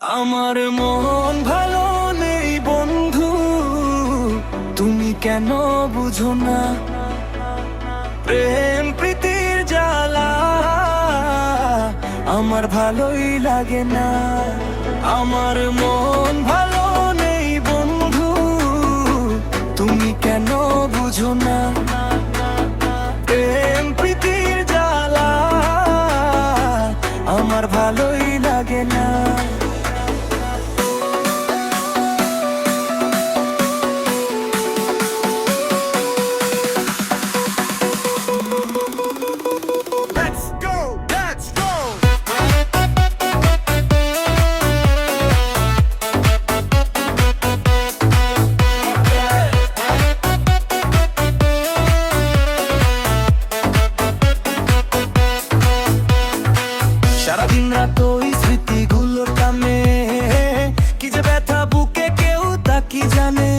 আমার মন ভালো নেই বন্ধু, তুমি কেন বুঝো না? প্রেম প্রীতির জ্বালা আমার ভালোই লাগে না। আমার মন ভালো নেই বন্ধু, তুমি কেন বুঝো না? প্রেম প্রীতির জ্বালা আমার ভালোই লাগে না। সারাদিন রাত ওই স্মৃতিগুলোর টানে, কি যে ব্যথা বুকে কেউ তা কি জানে।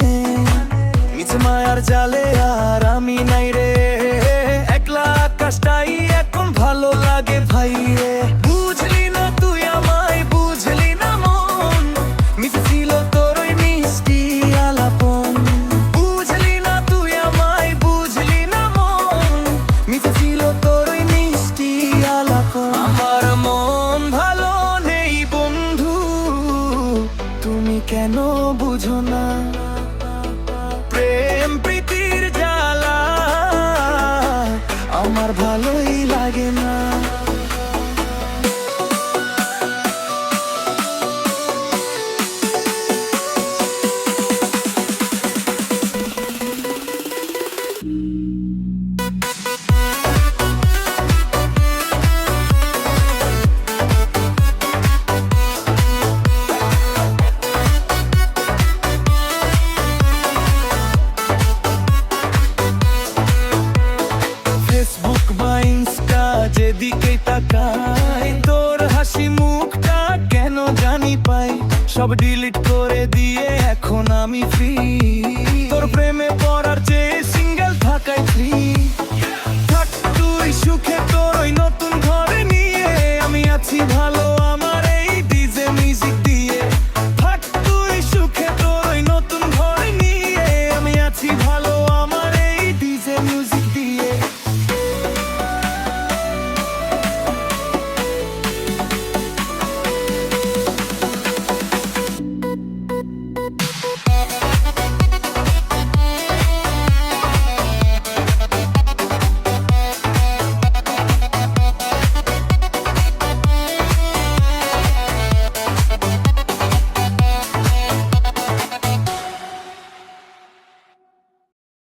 মিছে মায়ার জালে আর আমি নাই রে, একলা আকাশটাই এখন ভালো লাগে ভাই রে। বুঝলি না তুই আমায়, বুঝলি না মন, মিছে ছিল তোর ওই মিষ্টি আলাপন। বুঝলি না তুই আমায়, বুঝলি না মন, মিছে ছিল তোর ওই মিষ্টি আলাপন। আমার মন ভালো নেই বন্ধু, তুমি কেন বুঝো না? প্রেম প্রীতির জ্বালা আমার ভালোই লাগে না। ফেসবুক বা ইনস্টা যেদিকে তাকাই, তোর হাসি মুখটা কেন জানি পাই। সব ডিলিট করে দিয়ে এখন আমি ফ্রি, তোর প্রেমে পড়ার চেয়ে সিঙ্গেল থাকাই ফ্রি। থাক তুই সুখে তোর ওই নতুন ঘরে নিয়ে, আমি আছি ভালো।